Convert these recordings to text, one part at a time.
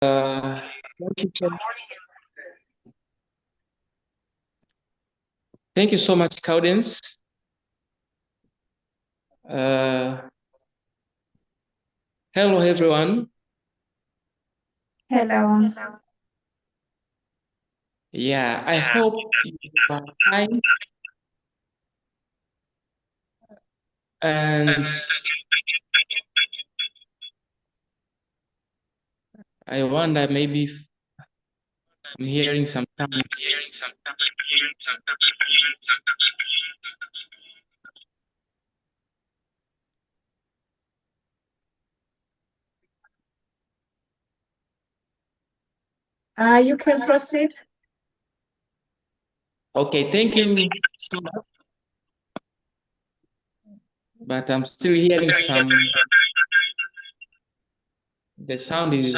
Thank you thank you so much, Cowdens. Hello, everyone. Hello. Yeah, I hope you are fine. And I wonder maybe if I'm hearing some sounds. You can proceed. Okay, thank you so much. But I'm still hearing some. The sound is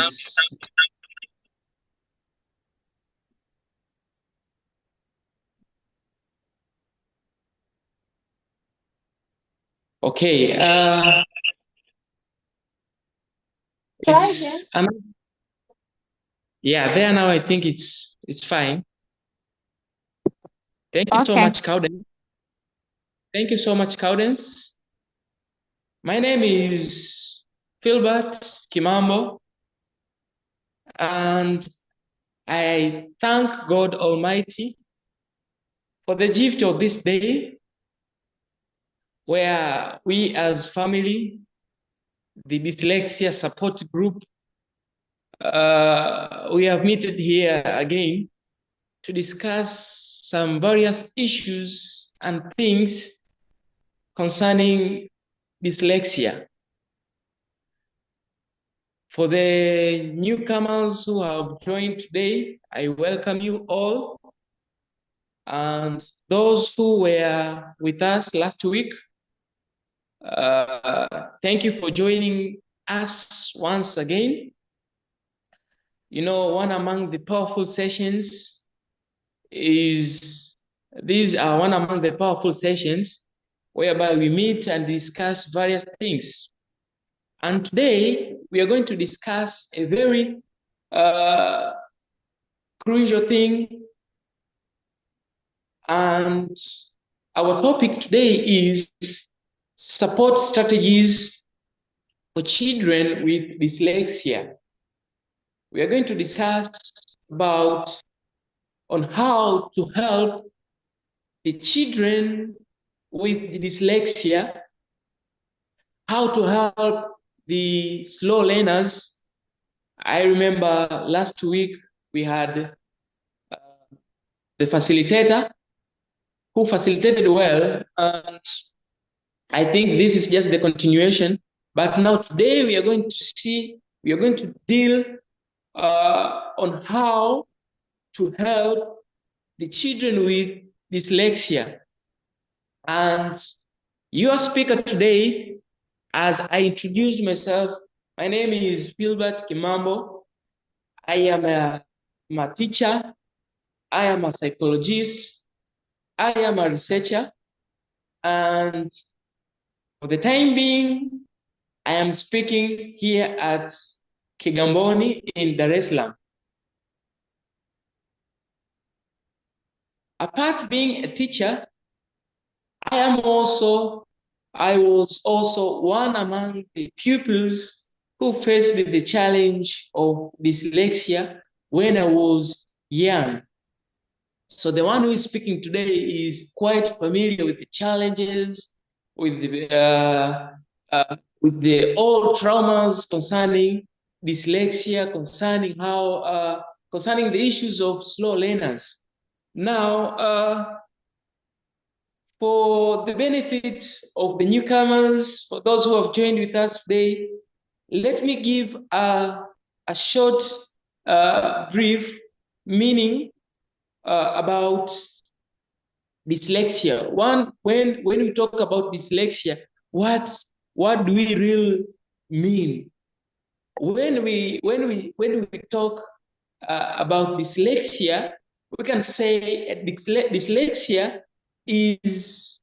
okay. Try again. Yeah, there now. I think it's fine. Thank you so Okay. much, Cowdens. Thank you so much, Cowdens. My name is Philbert Kimambo, and I thank God Almighty for the gift of this day where we as family, the Dyslexia Support Group, we have met here again to discuss some various issues and things concerning dyslexia. For the newcomers who have joined today, I welcome you all. And those who were with us last week, thank you for joining us once again. You know, one among the powerful sessions is these are one among the powerful sessions whereby we meet and discuss various things. And today we are going to discuss a very crucial thing. And our topic today is support strategies for children with dyslexia. We are going to discuss about on how to help the children with the dyslexia, how to help the slow learners. I remember last week we had the facilitator who facilitated well, and I think this is just the continuation. But now today we are going to deal on how to help the children with dyslexia. And your speaker today, as I introduced myself, my name is Gilbert Kimambo. I am a teacher. I am a psychologist. I am a researcher. And for the time being, I am speaking here at Kigamboni in Dar es Salaam. Apart being a teacher, I was also one among the pupils who faced the challenge of dyslexia when I was young. So the one who is speaking today is quite familiar with the challenges, with the old traumas concerning dyslexia, concerning the issues of slow learners. Now, for the benefit of the newcomers, for those who have joined with us today, let me give a short brief meaning about dyslexia. When we talk about dyslexia, what do we really mean? When we talk about dyslexia, we can say dyslexia is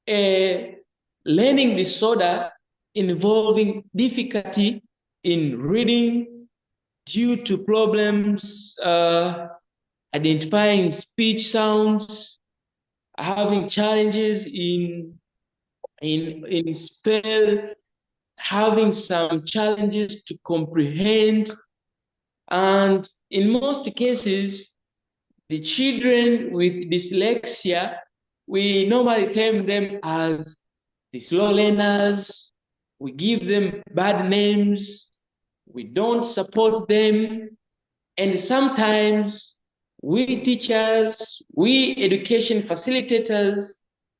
a learning disorder involving difficulty in reading, due to problems identifying speech sounds, having challenges in spell, having some challenges to comprehend, and in most cases, the children with dyslexia, we normally term them as the slow learners. We give them bad names. We don't support them. And sometimes we teachers, we education facilitators,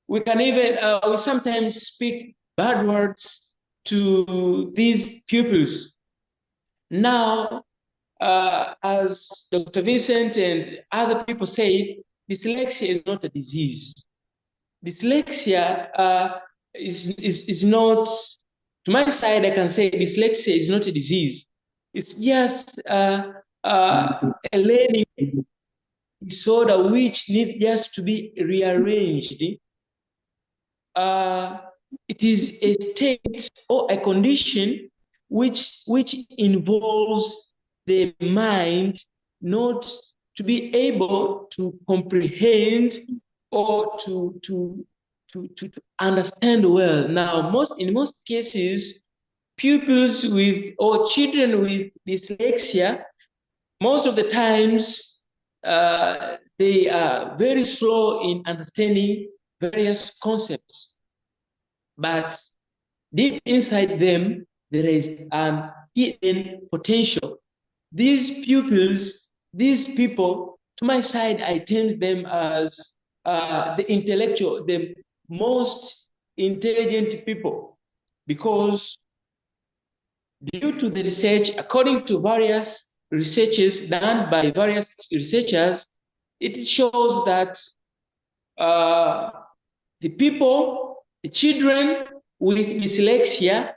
we can even, we sometimes speak bad words to these pupils. Now, as Dr. Vincent and other people say, dyslexia is not a disease. Dyslexia is not, to my side, I can say dyslexia is not a disease. It's just a learning disorder which needs just to be rearranged. It is a state or a condition which involves the mind not to be able to comprehend or to understand well. Now, in most cases, pupils with or children with dyslexia, most of the times they are very slow in understanding various concepts. But deep inside them, there is an hidden potential. These pupils, these people, to my side, I term them as the intellectual, the most intelligent people, because due to the research, according to various researches done by various researchers, it shows that the people, the children with dyslexia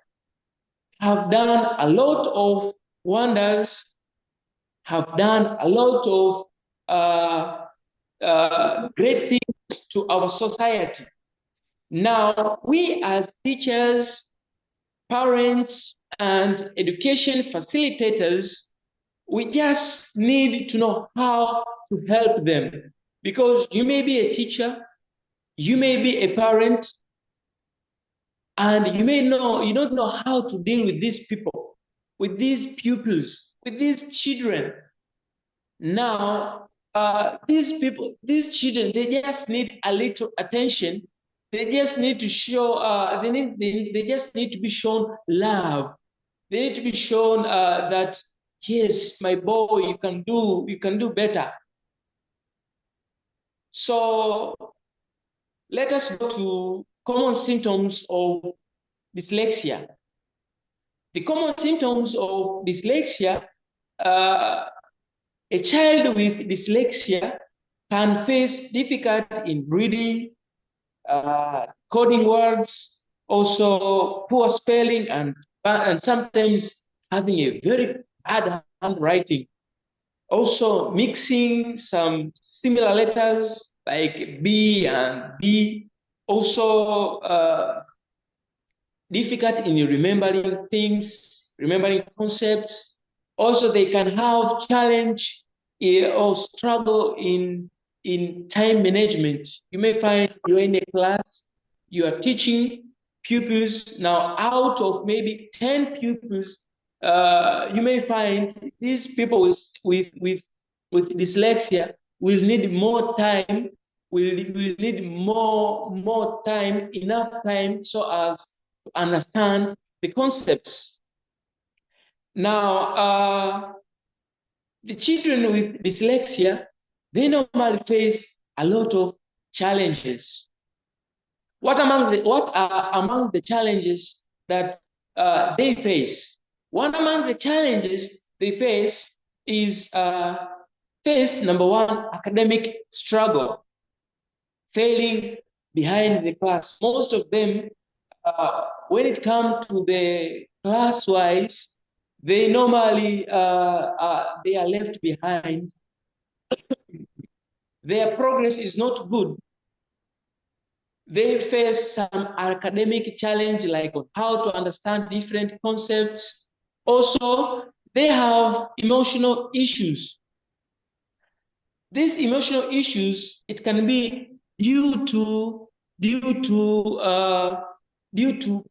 have done a lot of wonders, have done a lot of great things to our society. Now, we as teachers, parents, and education facilitators, we just need to know how to help them. Because you may be a teacher, you may be a parent, and you don't know how to deal with these people, with these pupils, with these children. Now, these people, these children, they just need a little attention. They just need to show, they just need to be shown love. They need to be shown that, yes, my boy, you can do better. So let us go to common symptoms of dyslexia. The common symptoms of dyslexia, a child with dyslexia can face difficulty in reading, coding words, also poor spelling, and sometimes having a very bad handwriting. Also mixing some similar letters like B and B. Also difficult in remembering things, remembering concepts. Also, they can have challenge or struggle in time management. You may find you're in a class, you are teaching pupils. Now, out of maybe 10 pupils, you may find these people with dyslexia will need more time, will need more time, enough time, so as to understand the concepts. Now, the children with dyslexia, they normally face a lot of challenges. What are among the challenges that they face? One among the challenges they face is number one, academic struggle, failing behind the class. Most of them, when it comes to the class-wise, they normally they are left behind. Their progress is not good. They face some academic challenge, like on how to understand different concepts. Also, they have emotional issues. These emotional issues, it can be due to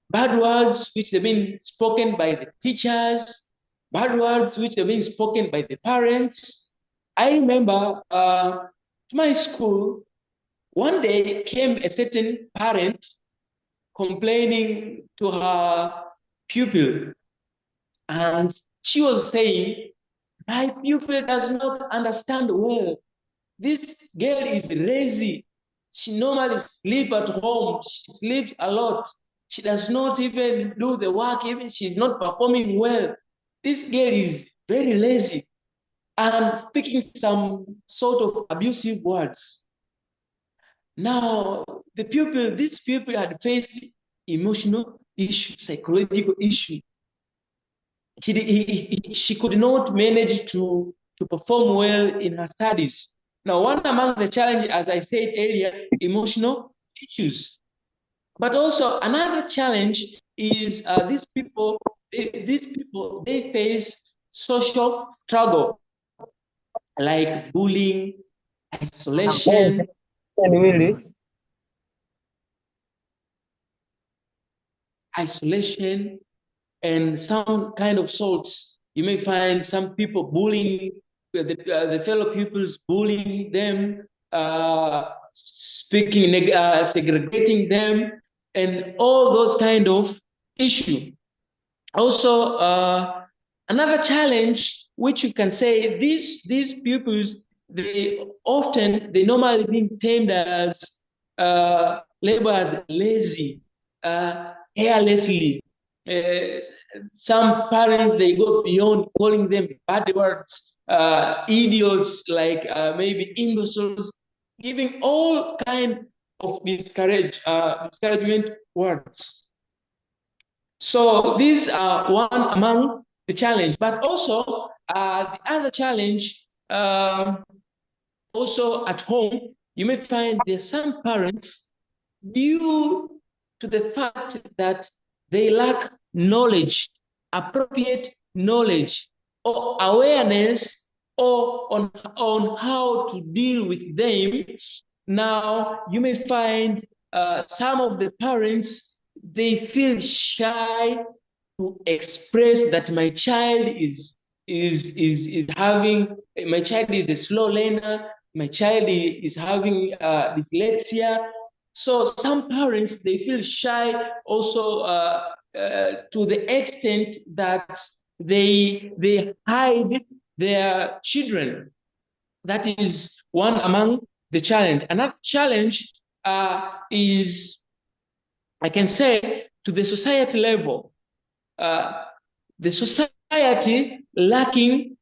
bad words which have been spoken by the teachers, bad words which have been spoken by the parents. I remember to my school, one day came a certain parent complaining to her pupil, and she was saying, my pupil does not understand well. This girl is lazy. She normally sleeps at home. She sleeps a lot. She does not even do the work, even she's not performing well. This girl is very lazy and speaking some sort of abusive words. Now, this pupil had faced emotional issue, psychological issue. She could not manage to perform well in her studies. Now, one among the challenges, as I said earlier, emotional issues. But also another challenge is these people, they face social struggle like bullying, isolation, isolation, and some kind of sorts. You may find some people bullying the fellow pupils, bullying them, segregating them, and all those kind of issue. Also, another challenge, which you can say, these pupils, they normally being termed as labeled as lazy, carelessly. Uh, some parents, they go beyond calling them bad words, idiots, like maybe imbeciles, giving all kind of discouragement words. So these are one among the challenge, but also the other challenge, also at home, you may find there's some parents, due to the fact that they lack knowledge, appropriate knowledge or awareness or on how to deal with them. Now, you may find some of the parents, they feel shy to express that my child is having, my child is a slow learner, my child is having dyslexia. So some parents, they feel shy also to the extent that they hide their children. That is one among the challenge. Another challenge is, I can say, to the society level. The society lacking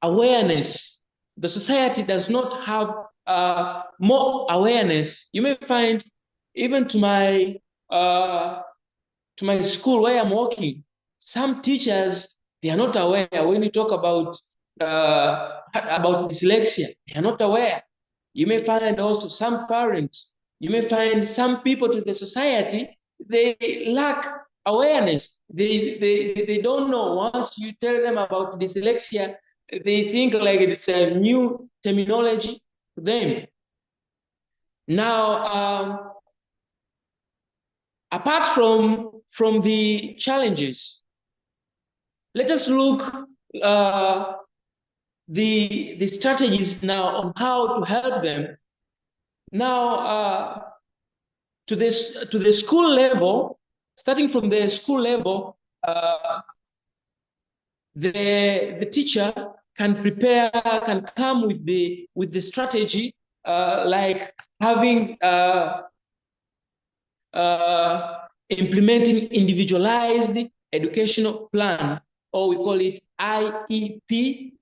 awareness. The society does not have more awareness. You may find, even to my school where I'm working, some teachers, they are not aware. When you talk about dyslexia, they are not aware. You may find also some parents, you may find some people to the society, they lack awareness. They don't know. Once you tell them about dyslexia, they think like it's a new terminology to them. Now, apart from the challenges, let us look the strategies now on how to help them. Now, to the school level, starting from the school level, the teacher can come with the strategy, like having implementing individualized educational plan, or we call it IEPS,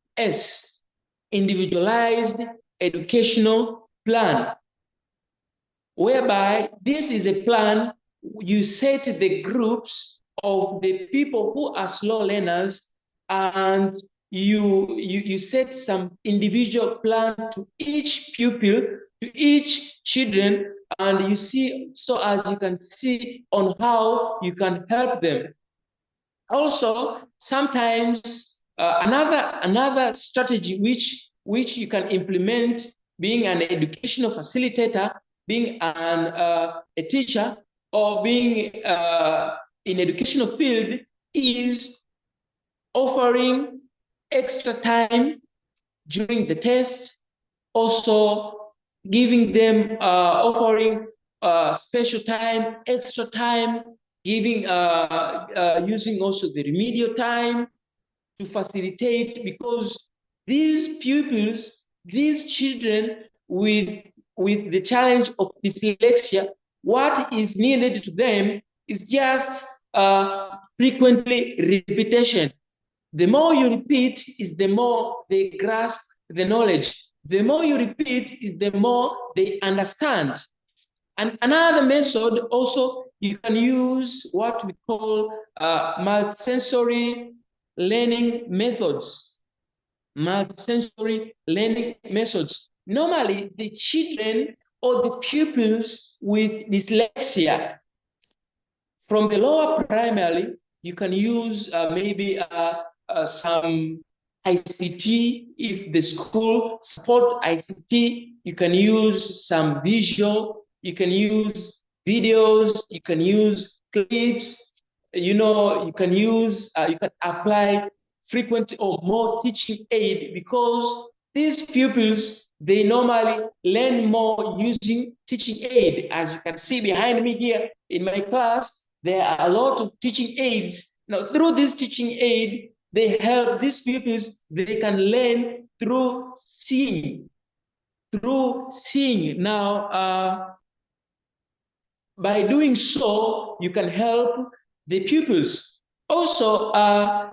individualized educational plan, whereby this is a plan, you set the groups of the people who are slow learners, and you set some individual plan to each pupil, to each children, and you see, so as you can see on how you can help them. Also, sometimes another strategy which you can implement, being an educational facilitator, being a teacher, or being in educational field, is offering extra time during the test, also giving them offering special time, extra time, giving using also the remedial time to facilitate, because these pupils, these children with the challenge of dyslexia, what is needed to them is just frequently repetition. The more you repeat is the more they grasp the knowledge. The more you repeat is the more they understand. And another method also, you can use what we call multisensory learning methods. Multisensory learning methods. Normally, the children or the pupils with dyslexia, from the lower primary, you can use maybe some ICT. If the school support ICT, you can use some visual, you can use videos, you can use clips, you can use, you can apply frequent or more teaching aid, because these pupils, they normally learn more using teaching aid. As you can see behind me here in my class, there are a lot of teaching aids. Now, through this teaching aid, they help these pupils, they can learn through seeing. Through seeing. Now, by doing so, you can help the pupils. Also, a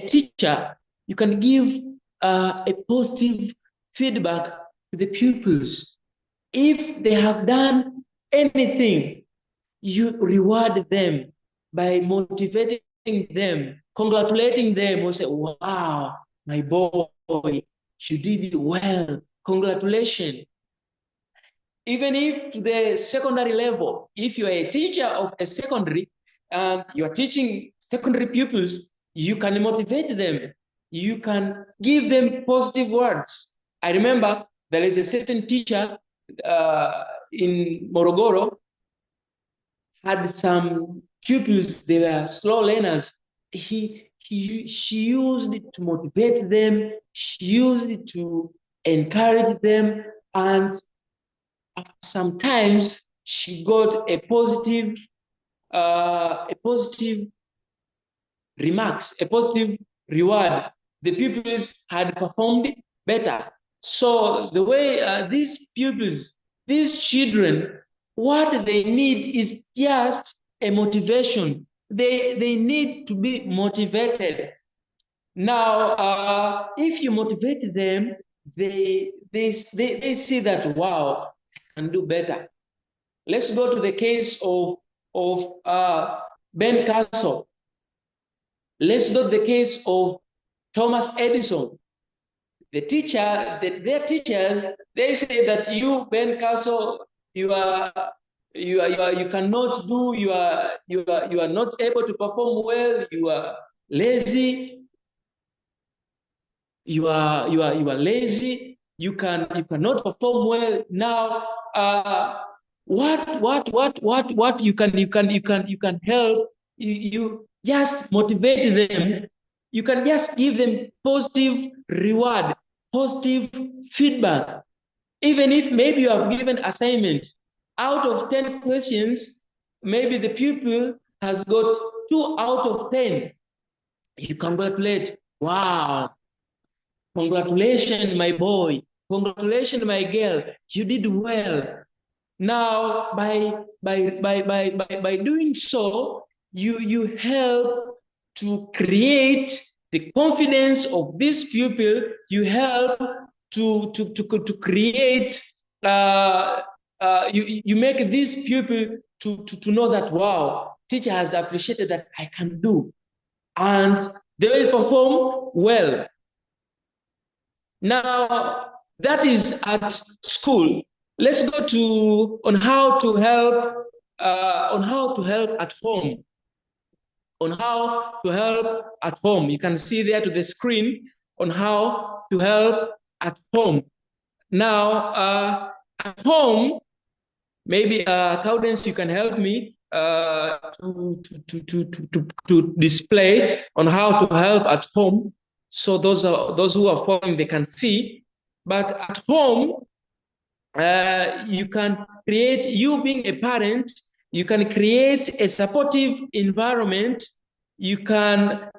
teacher, you can give a positive feedback to the pupils. If they have done anything, you reward them by motivating them, congratulating them, or say, wow, my boy, you did it well, congratulations. Even if to the secondary level, if you are a teacher of a secondary and you are teaching secondary pupils, you can motivate them. You can give them positive words. I remember there is a certain teacher in Morogoro, had some pupils, they were slow learners. She used it to motivate them. She used it to encourage them, and sometimes she got a positive remarks, a positive reward. The pupils had performed better. So the way these pupils, these children, what they need is just a motivation. They need to be motivated. Now, if you motivate them, they see that, wow, I can do better. Let's go to the case of Ben Castle. Let's go to the case of Thomas Edison. The teacher, their teachers, they say that you, Ben Castle, you cannot do, you are not able to perform well, you are lazy, you are lazy, you cannot perform well. Now, what you can help, you just motivate them. You can just give them positive reward, positive feedback. Even if maybe you have given assignment, out of 10 questions, maybe the pupil has got 2 out of 10. You congratulate, wow, congratulations, my boy. Congratulations, my girl. You did well. Now, by doing so, you help to create the confidence of this pupil. You help to create, you make this pupil to know that, wow, teacher has appreciated that I can do. And they will perform well. Now, that is at school. Let's go to on how to help on how to help at home. On how to help at home. You can see there to the screen on how to help at home. Now, at home, maybe Cowdens, you can help me to display on how to help at home. So those who are following, they can see. But at home, you can create, you being a parent, you can create a supportive environment. You can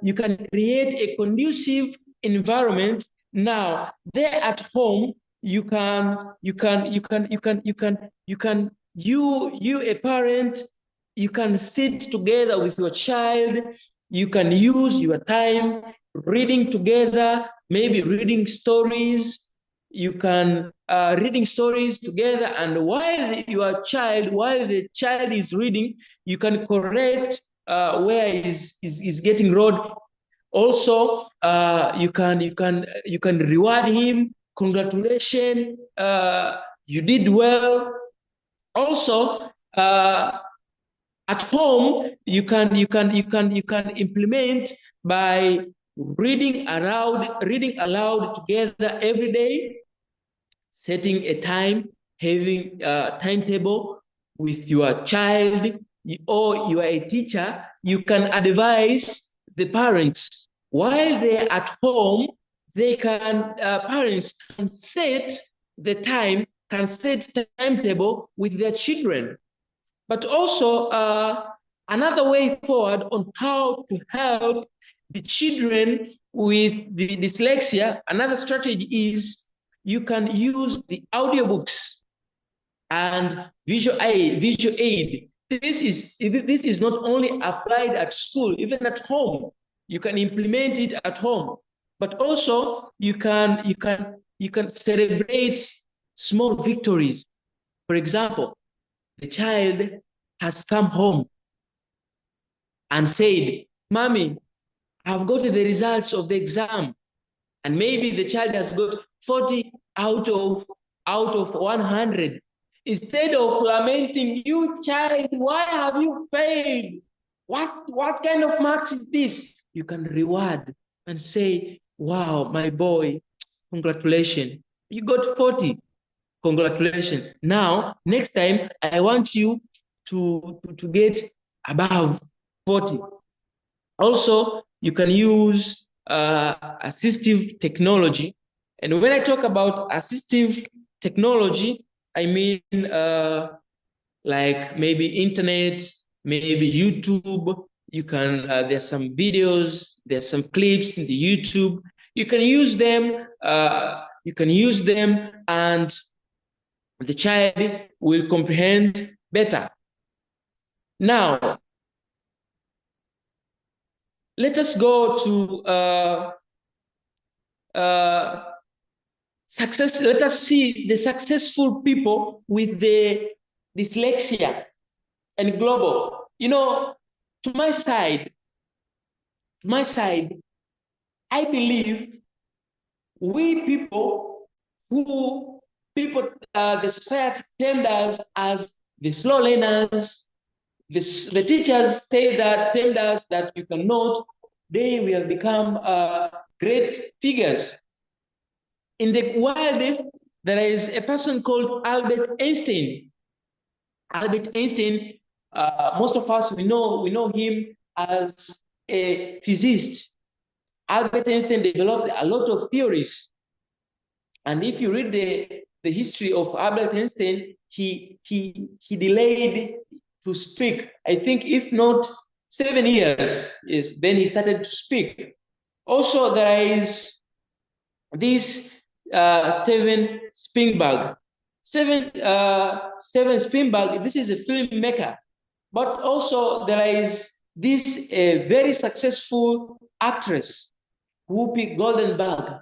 create a conducive environment. Now, there at home, you a parent, you can sit together with your child. You can use your time reading together, maybe reading stories. You can reading stories together, and while the child is reading, you can correct where is getting wrong. Also, you can reward him. Congratulations, you did well. Also, at home, you can implement by reading aloud together every day, setting a time, having a timetable with your child, or you are a teacher. You can advise the parents while they're at home. They can parents can set the time, can set timetable with their children. But also another way forward on how to help the children with the dyslexia, another strategy is you can use the audiobooks and visual aid. This is not only applied at school, even at home. You can implement it at home, but also you can celebrate small victories. For example, the child has come home and said, "Mommy, I've got the results of the exam." And maybe the child has got 40 out of 100. Instead of lamenting, "You child, why have you failed? What kind of marks is this?" You can reward and say, "Wow, my boy, congratulations. You got 40. Congratulations. Now, next time, I want you to get above 40. Also, you can use assistive technology. And when I talk about assistive technology, I mean like maybe internet, maybe YouTube. You can, there's some videos, there's some clips in the YouTube. You can use them, and the child will comprehend better. Now, let us go to success. Let us see the successful people with the dyslexia and global. You know, to my side, I believe we people the society termed us as the slow learners. The teachers termed us that you cannot. We have become great figures. In the world, there is a person called Albert Einstein. Albert Einstein, most of us, we know him as a physicist. Albert Einstein developed a lot of theories. And if you read the history of Albert Einstein, he delayed to speak. I think if not 7 years, yes, then he started to speak. Also, there is this Steven Spielberg. Steven Spielberg, this is a filmmaker. But also there is this very successful actress, Whoopi Goldberg.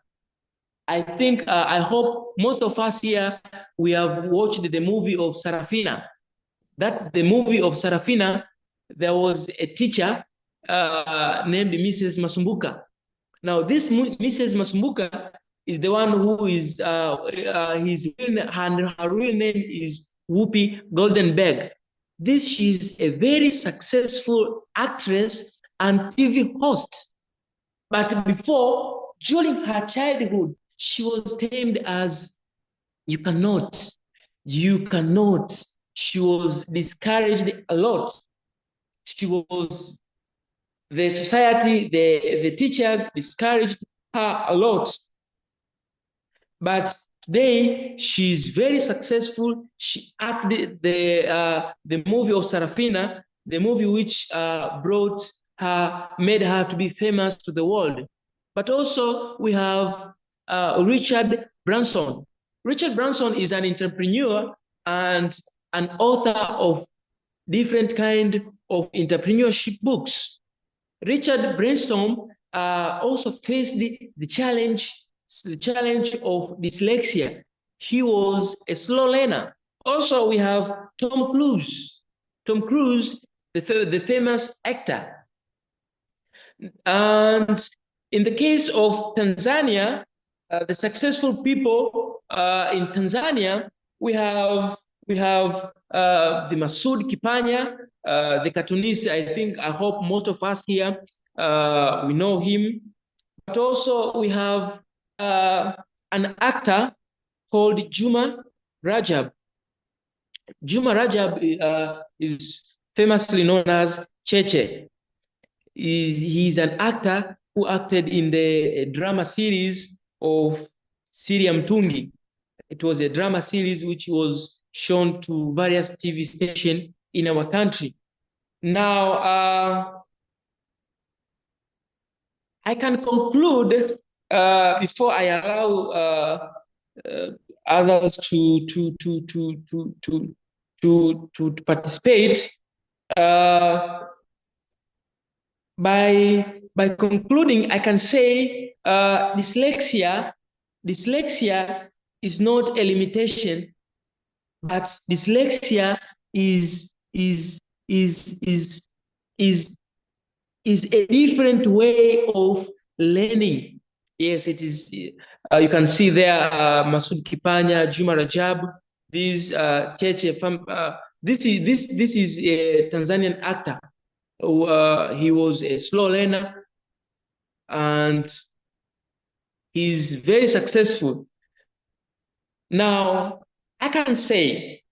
I think, I hope most of us here, we have watched the movie of Sarafina. The movie of Sarafina, there was a teacher named Mrs. Masumbuka. Now, this Mrs. Masumbuka is the one who is, her real name is Whoopi Goldberg. she's a very successful actress and TV host. But before, during her childhood, she was termed as you cannot, you cannot. She was discouraged a lot. She was, the society, the teachers discouraged her a lot. But today, she's very successful. She acted the movie of Sarafina, the movie which brought her, made her to be famous to the world. But also, we have Richard Branson. Richard Branson is an entrepreneur and an author of different kind of entrepreneurship books. Richard Branson also faced the challenge of dyslexia. He was a slow learner. Also, we have Tom Cruise. Tom Cruise, the famous actor. And in the case of Tanzania, the successful people in Tanzania, we have the Masood Kipanya, the cartoonist. I hope most of us here we know him. But also we have an actor called Juma Rajab. Juma Rajab is famously known as Cheche. He's an actor who acted in the drama series of Siri ya Mtungi. It was a drama series which was shown to various TV stations in our country. Now, I can conclude before I allow others to participate. By concluding, I can say dyslexia is not a limitation, but dyslexia is a different way of learning. Yes, it is. You can see there Masood Kipanya, Juma Rajab, these Cheche. This is a Tanzanian actor. He was a slow learner, and he's very successful. Now, I can say,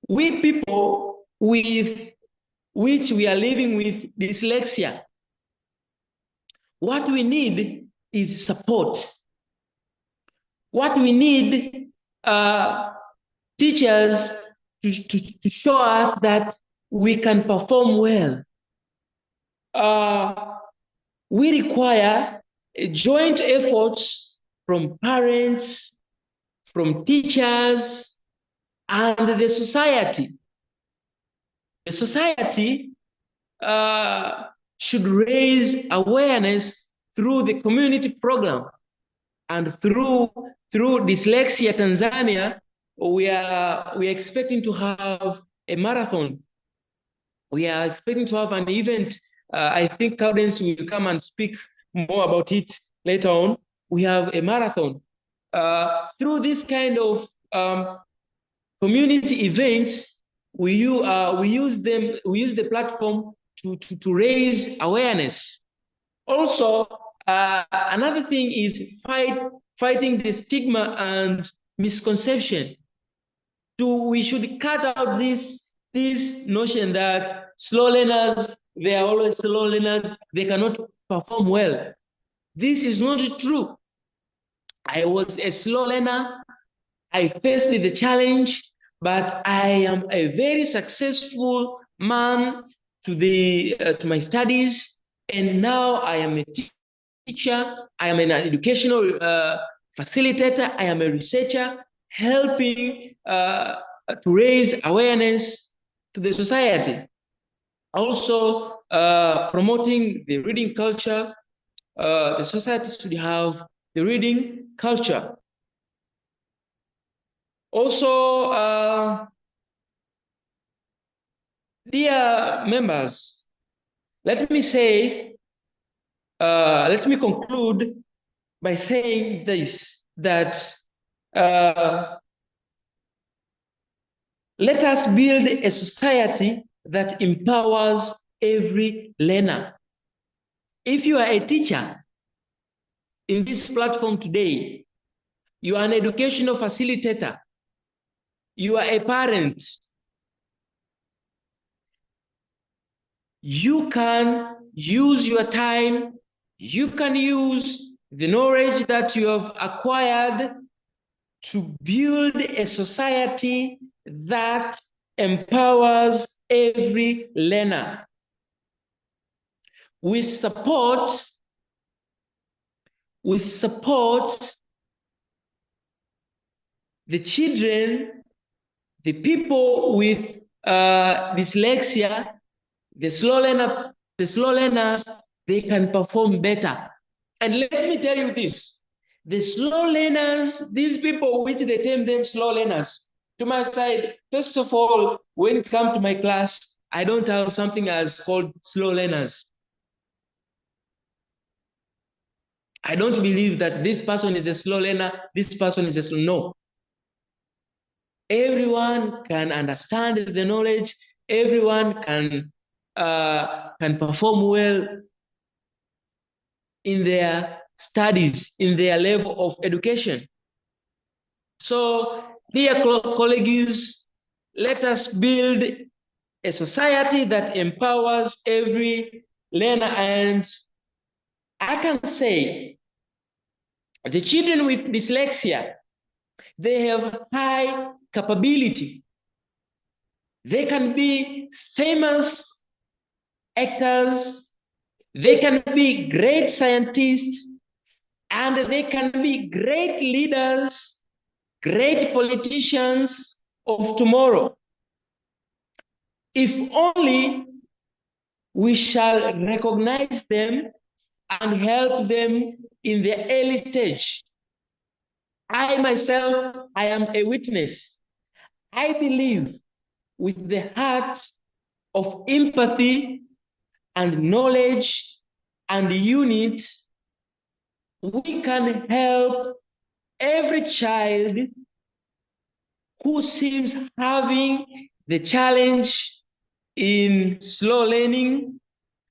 we people with which we are living with dyslexia, what we need is support. What we need teachers to show us that we can perform well. We require joint efforts from parents, from teachers, and the society. The society should raise awareness through the community program, and through Dyslexia Tanzania, we are expecting to have a marathon. We are expecting to have an event. I think Cowdens will come and speak more about it later on. We have a marathon. Through this kind of community events, we use the platform to raise awareness. Also, another thing is fighting the stigma and misconception. We should cut out this notion that slow learners, they are always slow learners, they cannot perform well. This is not true. I was a slow learner. I faced the challenge, but I am a very successful man to my studies, and now I am a teacher. I am an educational facilitator. I am a researcher, helping to raise awareness to the society. Also, promoting the reading culture. The society should have the reading culture. Also, dear members, let me conclude by saying this, that Let us build a society that empowers every learner. If you are a teacher in this platform today, you are an educational facilitator, you are a parent, you can use your time, you can use the knowledge that you have acquired to build a society that empowers every learner. With support the children, the people with dyslexia, the slow learners, they can perform better. And let me tell you this, the slow learners, these people which they term them slow learners, to my side, first of all, when it comes to my class, I don't have something as called slow learners. I don't believe that this person is a slow learner, this person is a slow, no. Everyone can understand the knowledge, everyone can perform well in their studies, in their level of education. So, dear colleagues, let us build a society that empowers every learner. And I can say the children with dyslexia, they have high capability. They can be famous actors, they can be great scientists, and they can be great leaders, great politicians of tomorrow. If only we shall recognize them and help them in their early stage. I myself, I am a witness. I believe with the heart of empathy and knowledge and unit, we can help every child who seems having the challenge in slow learning,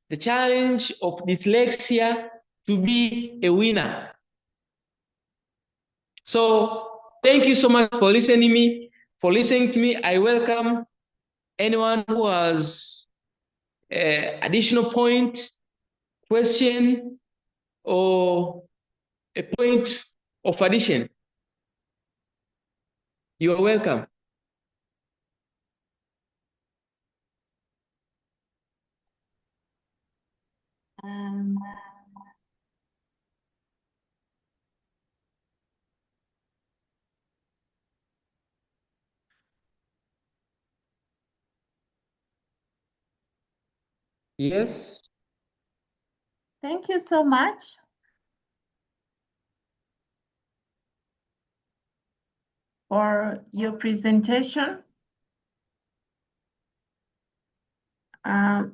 the challenge of dyslexia, to be a winner. So thank you so much for listening to me. I welcome anyone who has additional point, question, or a point of addition. You are welcome. Yes. Thank you so much. For your presentation. I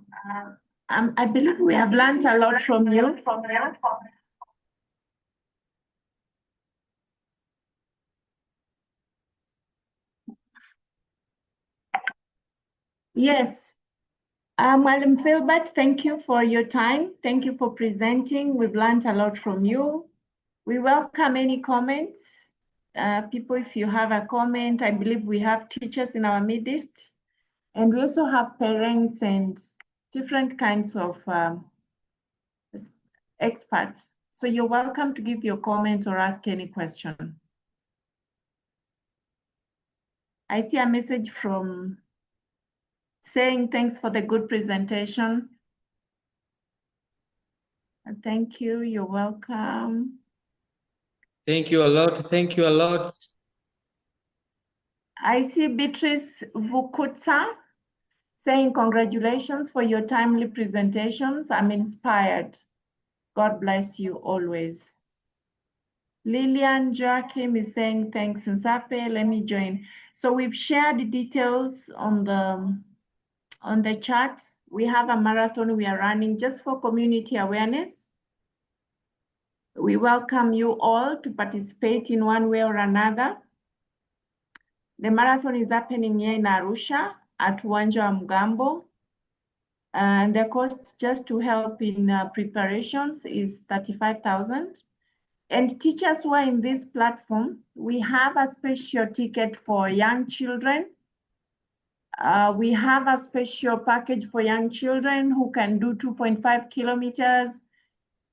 believe we have learned a lot from you. Yes. Madam Philbert, thank you for your time. Thank you for presenting. We've learned a lot from you. We welcome any comments. People, if you have a comment, I believe we have teachers in our midst. And we also have parents and different kinds of experts. So you're welcome to give your comments or ask any question. I see a message from saying thanks for the good presentation. Thank you, you're welcome. Thank you a lot, thank you a lot. I see Beatrice Vukutsa saying congratulations for your timely presentations. I'm inspired. God bless you always. Lillian Joachim is saying thanks, Nsape. Let me join. So we've shared the details on the chat. We have a marathon we are running just for community awareness. We welcome you all to participate in one way or another. The marathon is happening here in Arusha at Uwanja wa Mgambo. And the cost just to help in preparations is 35,000. And teachers who are in this platform, we have a special ticket for young children. We have a special package for young children who can do 2.5 kilometers.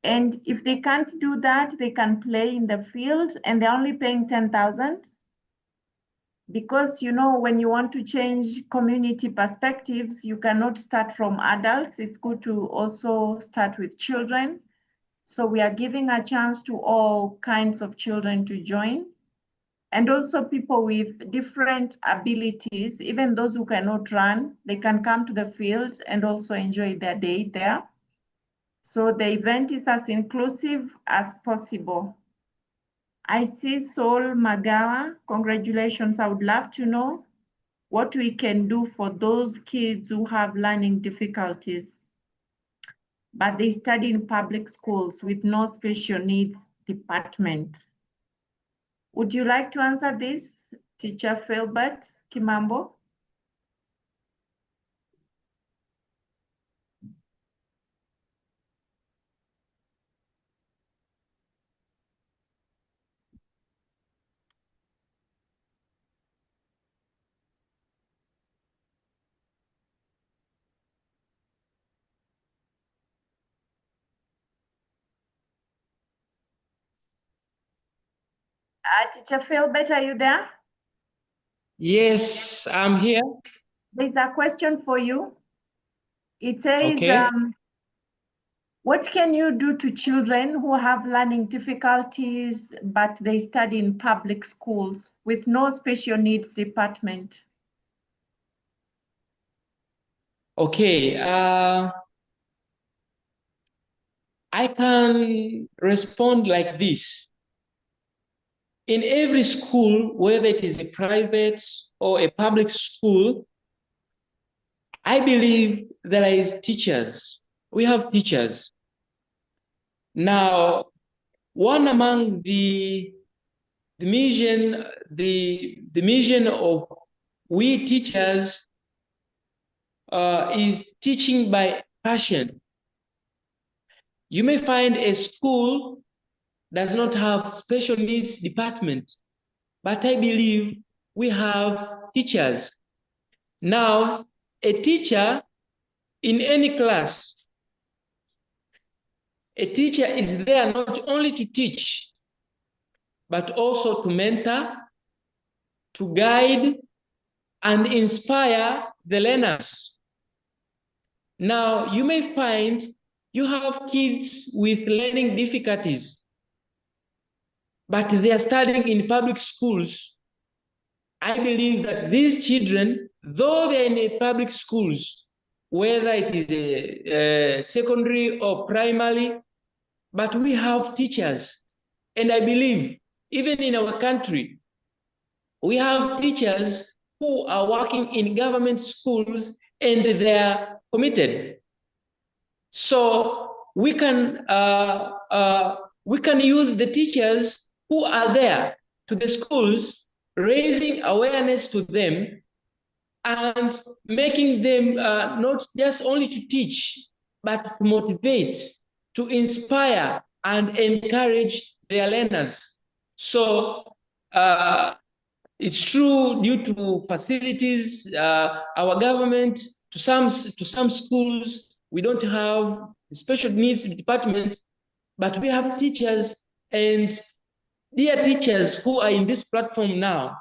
And if they can't do that, they can play in the field and they're only paying 10,000. Because, you know, when you want to change community perspectives, you cannot start from adults. It's good to also start with children. So we are giving a chance to all kinds of children to join. And also people with different abilities, even those who cannot run, they can come to the fields and also enjoy their day there. So the event is as inclusive as possible. I see Sol Magawa, congratulations. I would love to know what we can do for those kids who have learning difficulties, but they study in public schools with no special needs department. Would you like to answer this, Teacher Philbert Kimambo? Teacher Philbert, are you there? Yes, I'm here. There's a question for you. It says, Okay. what can you do to children who have learning difficulties, but they study in public schools with no special needs department? Okay. I can respond like this. In every school, whether it is a private or a public school, I believe there is teachers. We have teachers. Now, one among the mission of we teachers is teaching by passion. You may find a school does not have special needs department, but I believe we have teachers. Now, a teacher in any class, a teacher is there not only to teach, but also to mentor, to guide, and inspire the learners. Now, you may find you have kids with learning difficulties, but they are studying in public schools. I believe that these children, though they're in a public schools, whether it is a secondary or primary, but we have teachers. And I believe even in our country, we have teachers who are working in government schools and they are committed. So we can use the teachers who are there to the schools, raising awareness to them and making them not just only to teach, but to motivate, to inspire and encourage their learners. So it's true, due to facilities, our government, to some schools, we don't have special needs department, but we have teachers. And dear teachers who are in this platform now,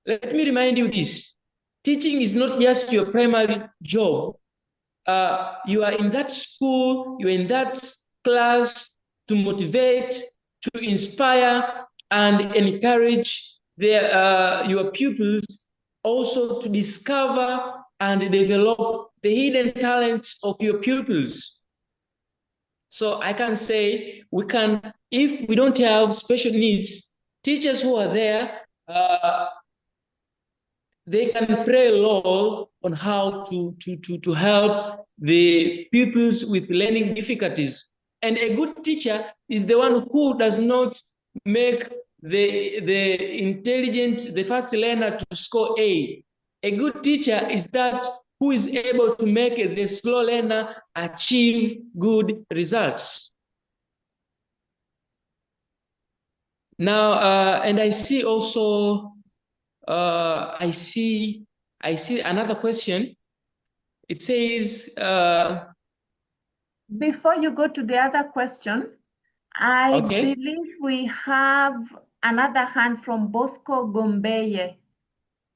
let me remind you this. Teaching is not just your primary job. You are in that school, you're in that class to motivate, to inspire, and encourage your pupils also to discover and develop the hidden talents of your pupils. So I can say we can, if we don't have special needs, teachers who are there, they can play a role on how to help the pupils with learning difficulties. And a good teacher is the one who does not make the first learner to score A. A good teacher is that who is able to make the slow learner achieve good results. Now, and I see also, I see another question. It says, before you go to the other question, I believe we have another hand from Bosco Gombeye.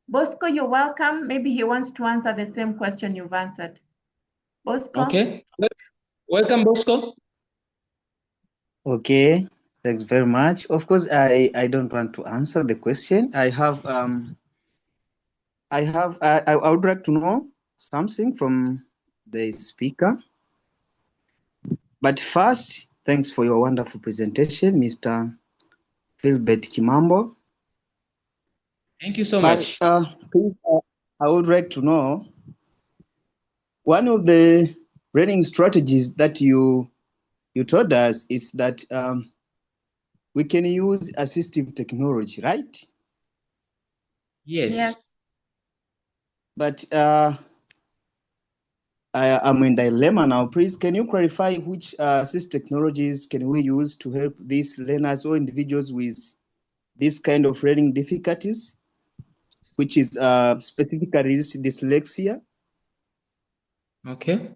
Bosco, you're welcome. Maybe he wants to answer the same question you've answered. Bosco? Okay. Welcome, Bosco. Okay, thanks very much. Of course, I don't want to answer the question. I would like to know something from the speaker. But first, thanks for your wonderful presentation, Mr. Philbert Kimambo. Thank you so much. Please, I would like to know, one of the learning strategies that you told us is that we can use assistive technology, right? Yes. But I'm in dilemma now. Please, can you clarify which assistive technologies can we use to help these learners or individuals with this kind of learning difficulties, which is specifically dyslexia? Okay.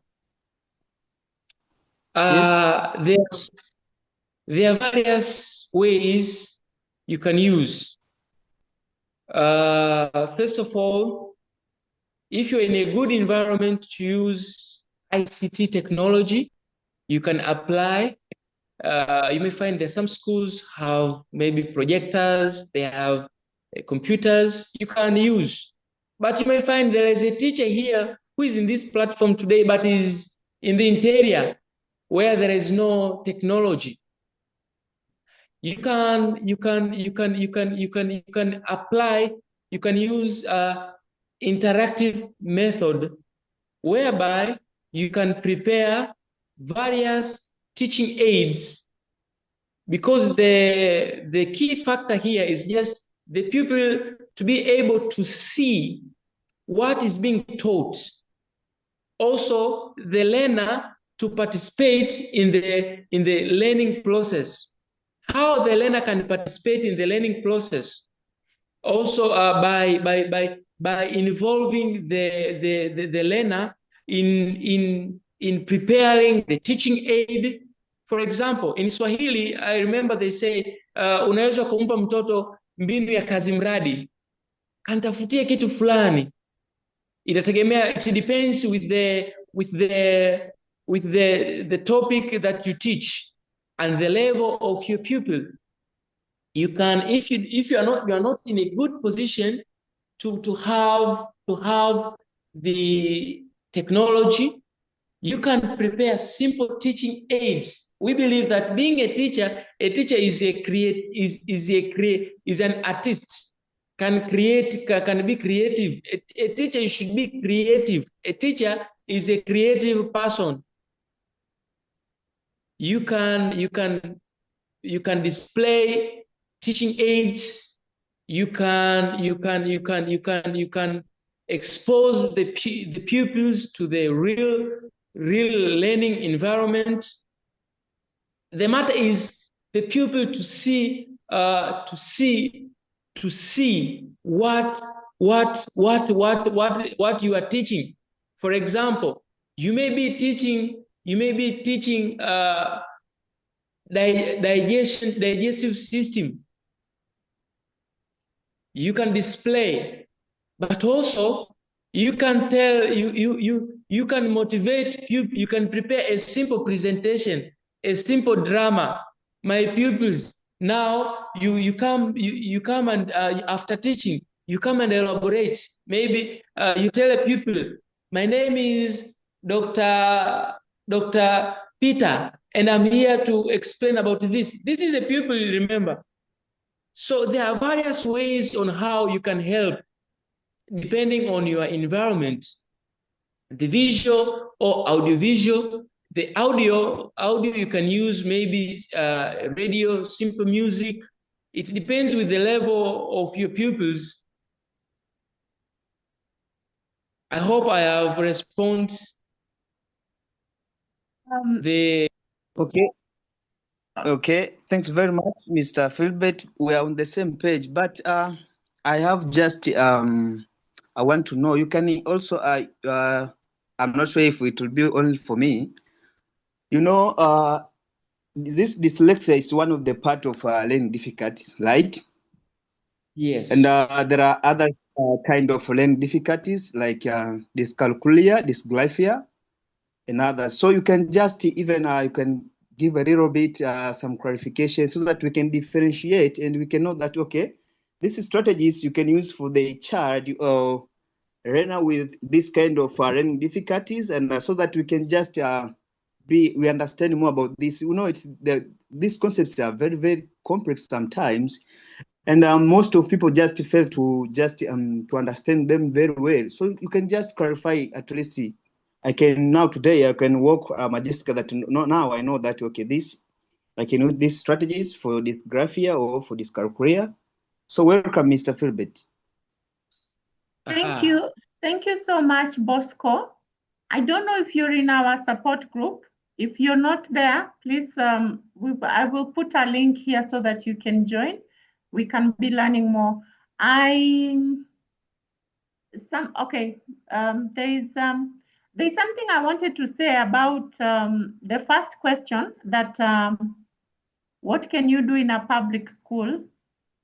Yes. There are various ways you can use. First of all, if you're in a good environment to use ICT technology, you can apply. You may find that some schools have maybe projectors, they have computers you can use. But you may find there is a teacher here who is in this platform today, but is in the interior where there is no technology. You can apply, you can use interactive method whereby you can prepare various teaching aids, because the key factor here is just the pupil to be able to see what is being taught. Also, the learner to participate in the learning process. How the learner can participate in the learning process? Also, by involving the learner in preparing the teaching aid. For example, in Swahili, I remember they say, unaweza kumpa mtoto mbinu ya kazi mradi, kantafutie kitu fulani. Inategemea, it depends with the topic that you teach and the level of your pupil. You can, if you are not in a good position to have the technology, you can prepare simple teaching aids. We believe that being a teacher is an artist, can be creative. A teacher should be creative. A teacher is a creative person. You can display teaching aids. You can expose the pupils to the real learning environment. The matter is the pupil to see what you are teaching. For example, you may be teaching digestive system. You can display, but also you can tell, you can motivate pupils. You can prepare a simple presentation, a simple drama. My pupils, now you come and after teaching, you come and elaborate. Maybe you tell a pupil, my name is Dr. Peter, and I'm here to explain about this. This is a pupil, remember. So there are various ways on how you can help depending on your environment. The visual or audiovisual. The audio you can use maybe radio, simple music. It depends with the level of your pupils. I hope I have responded the Okay. Okay. Thanks very much, Mr. Philbert. We are on the same page, but I have just I want to know. You can also I'm not sure if it will be only for me. You know, this dyslexia is one of the part of learning difficulties, right? yes. And there are other kind of learning difficulties like dyscalculia, dysgraphia, and others. So you can just even you can give a little bit some clarification so that we can differentiate and we can know that okay, this is strategies you can use for the child or learner with this kind of learning difficulties, and so that we can just we understand more about this. You know, these concepts are very very complex sometimes, and most of people just fail to understand them very well. So you can just clarify at least. I can now today I can walk Majestica that now I know that okay, this I can use these strategies for dysgraphia or for dyscalculia. So welcome, Mr. Philbert. Thank you. Thank you so much, Bosco. I don't know if you're in our support group. If you're not there, please, I will put a link here so that you can join. We can be learning more. There's something I wanted to say about the first question that what can you do in a public school?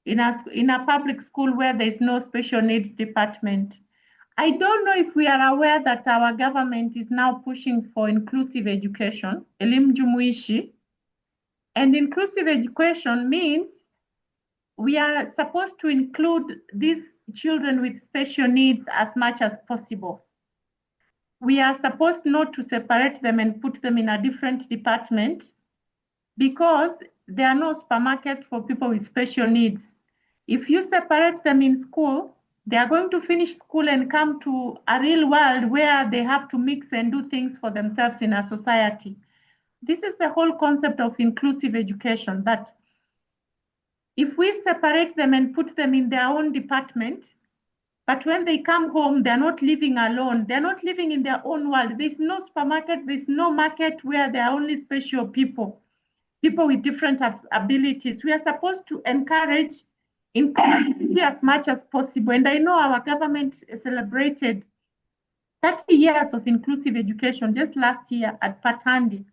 In a public school where there's no special needs department. I don't know if we are aware that our government is now pushing for inclusive education, elimu jumuishi. And inclusive education means we are supposed to include these children with special needs as much as possible. We are supposed not to separate them and put them in a different department because there are no supermarkets for people with special needs. If you separate them in school, they are going to finish school and come to a real world where they have to mix and do things for themselves in a society. This is the whole concept of inclusive education, that if we separate them and put them in their own department, but when they come home, they're not living alone. They're not living in their own world. There's no supermarket, there's no market where there are only special people with different abilities. We are supposed to encourage inclusivity as much as possible. And I know our government celebrated 30 years of inclusive education just last year at Patandi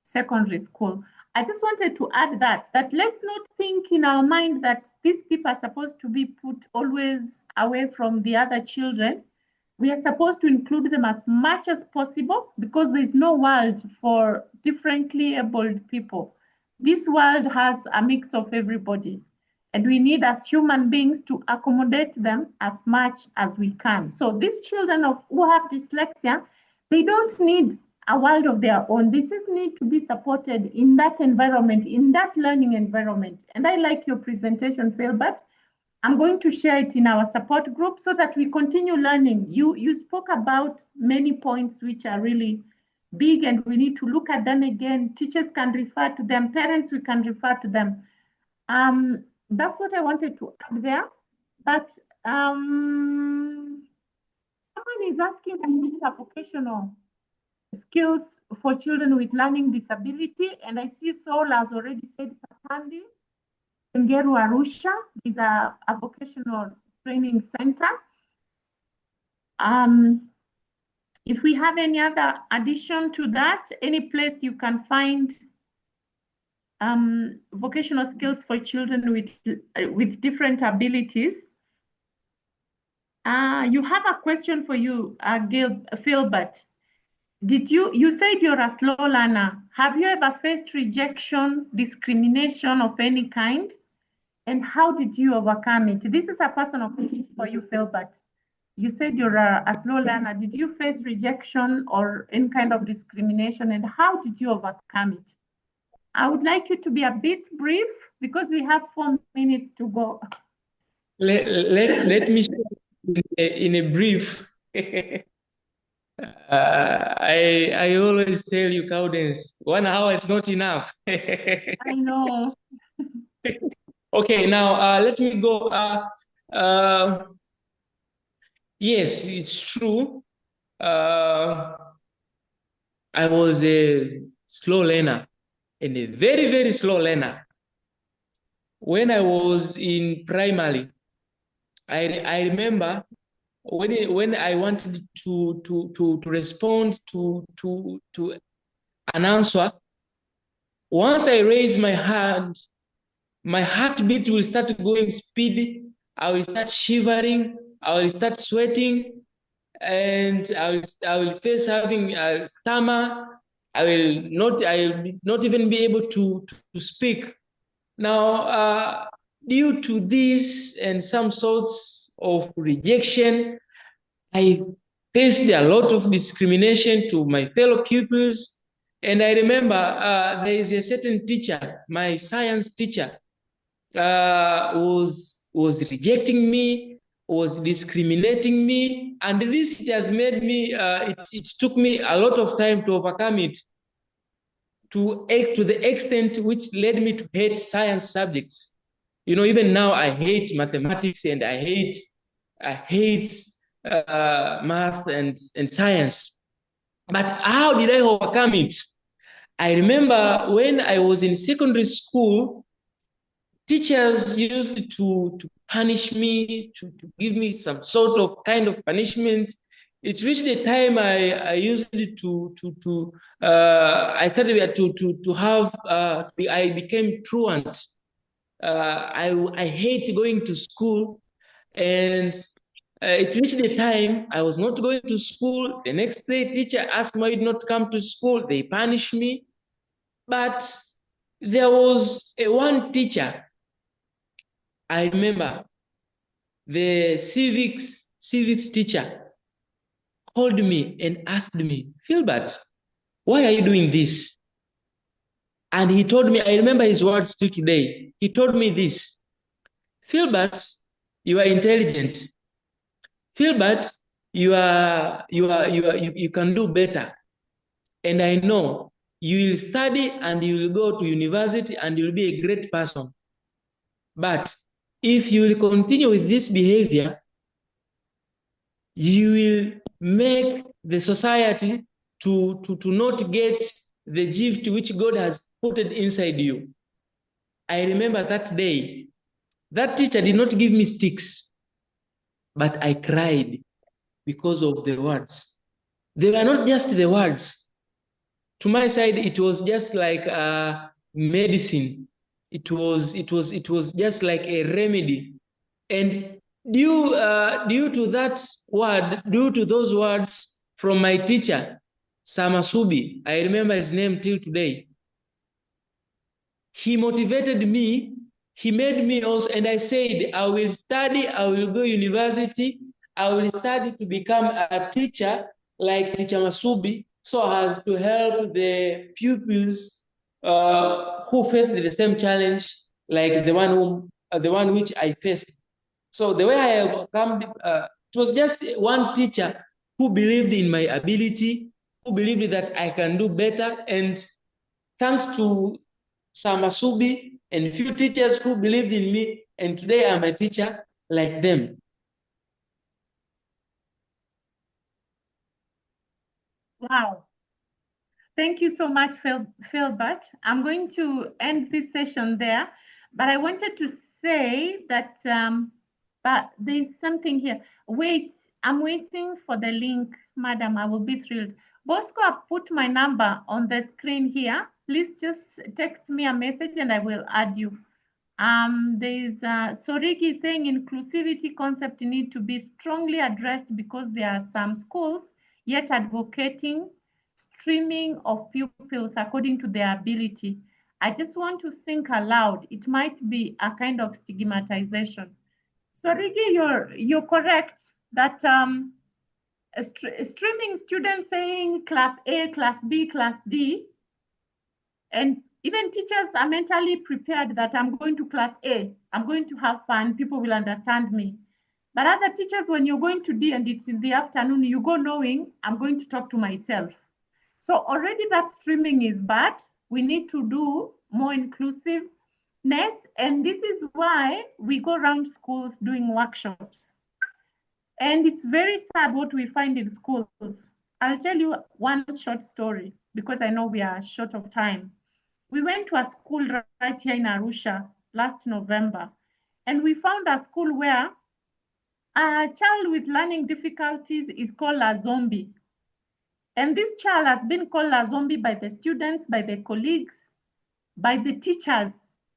Secondary School. I just wanted to add that let's not think in our mind that these people are supposed to be put always away from the other children. We are supposed to include them as much as possible because there's no world for differently abled people. This world has a mix of everybody, and we need as human beings to accommodate them as much as we can. So these children who have dyslexia, they don't need a world of their own. They just need to be supported in that environment, in that learning environment. And I like your presentation, Philbert. I'm going to share it in our support group so that we continue learning. You spoke about many points which are really big, and we need to look at them again. Teachers can refer to them, parents, we can refer to them. That's what I wanted to add there. But someone is asking about vocational skills for children with learning disability, and I see Saul has already said Patandi. Ngeru Arusha is a vocational training center. If we have any other addition to that, any place you can find vocational skills for children with different abilities. You have a question for you, Philbert. You said you're a slow learner. Have you ever faced rejection, discrimination of any kind? And how did you overcome it? This is a personal question for you, Philbert. You said you're a slow learner. Did you face rejection or any kind of discrimination, and how did you overcome it? I would like you to be a bit brief because we have 4 minutes to go. Let me share in a brief. I always tell you, Cowdens, 1 hour is not enough. I know. Okay, now let me go. Yes, it's true. I was a slow learner and a very, very slow learner. When I was in primary, I remember when I wanted to respond to an answer, once I raise my hand, my heartbeat will start going speedy. I will start shivering. I will start sweating, and I will face having a stammer. I will not even be able to speak. Now, due to this and some sorts of rejection, I faced a lot of discrimination to my fellow pupils. And I remember there is a certain teacher, my science teacher, was rejecting me, was discriminating me, and this it has made me. It took me a lot of time to overcome it, to the extent which led me to hate science subjects. You know, even now I hate mathematics and I hate math and science. But how did I overcome it? I remember when I was in secondary school, teachers used to punish me, to give me some sort of kind of punishment. It reached the time I used to I started to have I became truant. I hate going to school, and it reached the time I was not going to school. The next day, teacher asked me not to come to school. They punished me, but there was one teacher. I remember the civics teacher called me and asked me, Philbert, why are you doing this? And he told me, I remember his words till today. He told me this, Philbert, you are intelligent. Philbert, you can do better. And I know you will study and you will go to university and you'll be a great person. But if you will continue with this behavior, you will make the society to not get the gift which God has put inside you. I remember that day, that teacher did not give me sticks, but I cried because of the words. They were not just the words. To my side, it was just like medicine. It was just like a remedy. And due to that word, due to those words from my teacher, Samasubi, I remember his name till today. He motivated me. He made me also, and I said, I will study, I will go university, I will study to become a teacher like Teacher Masubi, so as to help the pupils who faced the same challenge like the one which I faced. So the way I overcome it was just one teacher who believed in my ability, who believed that I can do better, and thanks to Samasubi and a few teachers who believed in me, and today I'm a teacher like them. Wow. Thank you so much, Philbert. I'm going to end this session there, but I wanted to say that, but there's something here. Wait, I'm waiting for the link, madam. I will be thrilled. Bosco, I've put my number on the screen here. Please just text me a message and I will add you. There's Soriki saying inclusivity concept need to be strongly addressed because there are some schools yet advocating streaming of pupils according to their ability. I just want to think aloud. It might be a kind of stigmatization. Sorigi, you're correct that streaming students saying class A, class B, class D, and even teachers are mentally prepared that I'm going to class A, I'm going to have fun, people will understand me. But other teachers, when you're going to D and it's in the afternoon, you go knowing I'm going to talk to myself. So already that streaming is bad. We need to do more inclusive. And this is why we go around schools doing workshops. And it's very sad what we find in schools. I'll tell you one short story because I know we are short of time. We went to a school right here in Arusha last November, and we found a school where a child with learning difficulties is called a zombie. And this child has been called a zombie by the students, by the colleagues, by the teachers.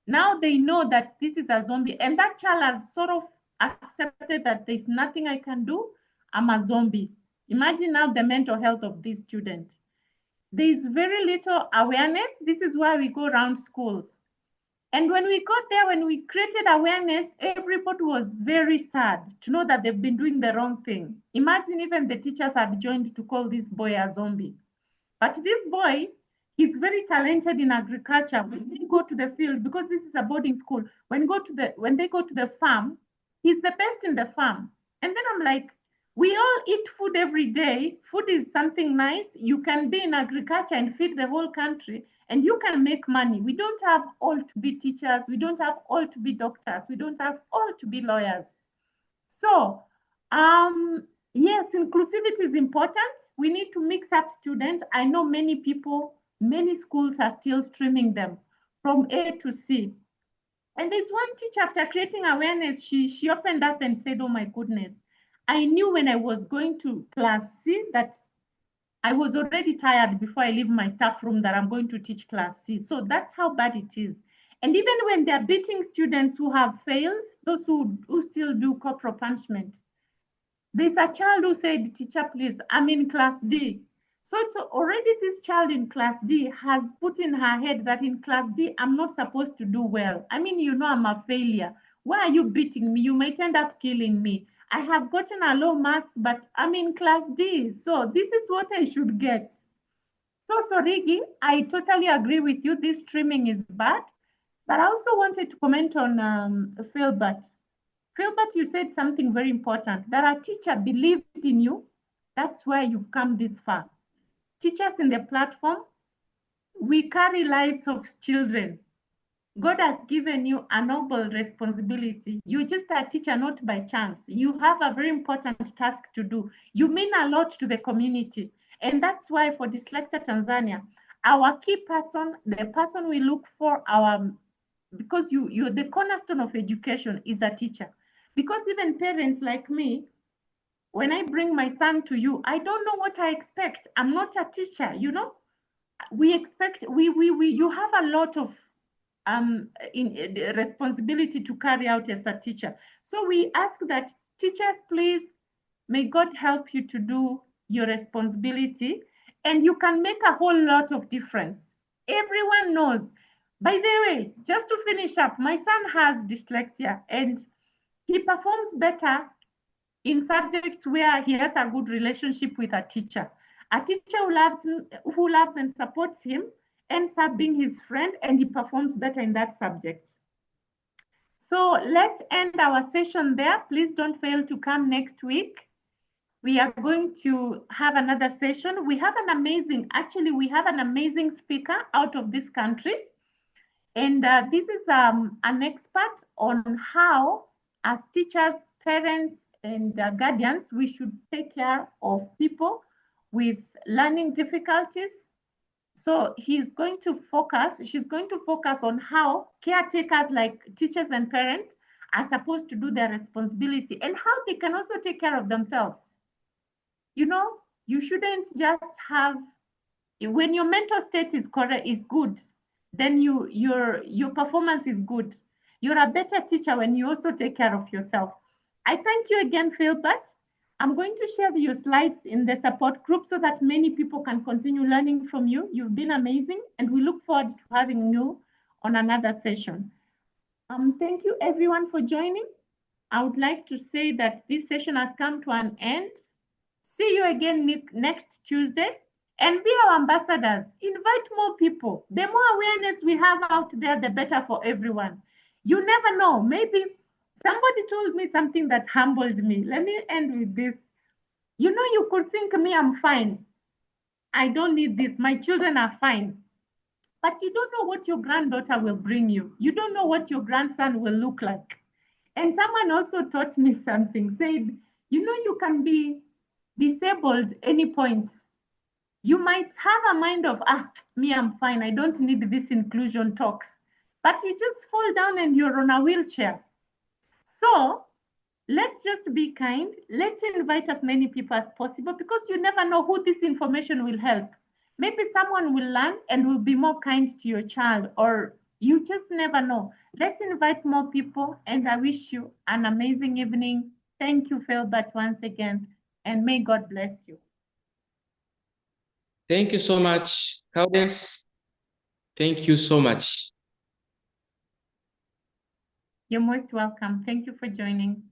Now they know that this is a zombie, and that child has sort of accepted that there's nothing I can do. I'm a zombie. Imagine now the mental health of this student. There is very little awareness. This is why we go around schools. And when we got there, when we created awareness, everybody was very sad to know that they've been doing the wrong thing. Imagine even the teachers had joined to call this boy a zombie. But this boy, he's very talented in agriculture. When they go to the field, because this is a boarding school, when they go to the farm, he's the best in the farm. And then I'm like, we all eat food every day. Food is something nice. You can be in agriculture and feed the whole country, and you can make money. We don't have all to be teachers. We don't have all to be doctors. We don't have all to be lawyers. So, yes, inclusivity is important. We need to mix up students. I know many people, many schools are still streaming them from A to C. And there's one teacher, after creating awareness, she opened up and said, oh my goodness, I knew when I was going to class C that I was already tired before I leave my staff room that I'm going to teach class C. So that's how bad it is. And even when they're beating students who have failed, those who still do corporal punishment, there's a child who said, teacher, please, I'm in class D. So it's already this child in class D has put in her head that in class D, I'm not supposed to do well. I mean, you know, I'm a failure. Why are you beating me? You might end up killing me. I have gotten a low marks, but I'm in class D. So this is what I should get. So Sorigi, I totally agree with you. This streaming is bad. But I also wanted to comment on Philbert. Philbert, you said something very important, that our teacher believed in you. That's why you've come this far. Teachers in the platform, we carry lives of children. God has given you a noble responsibility. You're just a teacher, not by chance. You have a very important task to do. You mean a lot to the community. And that's why for Dyslexia Tanzania, our key person, the person we look for, because you're the cornerstone of education is a teacher. Because even parents like me, when I bring my son to you, I don't know what I expect. I'm not a teacher, you know. We expect, you have a lot of responsibility to carry out as a teacher. So we ask that teachers, please, may God help you to do your responsibility, and you can make a whole lot of difference. Everyone knows. By the way, just to finish up, my son has dyslexia, and he performs better in subjects where he has a good relationship with a teacher. A teacher who loves and supports him ends up being his friend, and he performs better in that subject. So let's end our session there. Please don't fail to come next week. We are going to have another session. We have an amazing speaker out of this country. And this is an expert on how, as teachers, parents, and guardians, we should take care of people with learning difficulties. So she's going to focus on how caretakers like teachers and parents are supposed to do their responsibility and how they can also take care of themselves. You know, you shouldn't just have, when your mental state is good, then your performance is good. You're a better teacher when you also take care of yourself. I thank you again, Philbert. I'm going to share your slides in the support group so that many people can continue learning from you. You've been amazing, and we look forward to having you on another session. Thank you everyone for joining. I would like to say that this session has come to an end. See you again next Tuesday, and be our ambassadors. Invite more people. The more awareness we have out there, the better for everyone. You never know, maybe somebody told me something that humbled me. Let me end with this. You know, you could think me, I'm fine. I don't need this. My children are fine. but you don't know what your granddaughter will bring you. You don't know what your grandson will look like. And someone also taught me something, said, you know, you can be disabled any point. You might have a mind of, me, I'm fine. I don't need this inclusion talks. But you just fall down and you're on a wheelchair. So let's just be kind. Let's invite as many people as possible, because you never know who this information will help. Maybe someone will learn and will be more kind to your child, or you just never know. Let's invite more people, and I wish you an amazing evening. Thank you, Philbert, once again, and may God bless you. Thank you so much, Gaudens. Thank you so much. You're most welcome. Thank you for joining.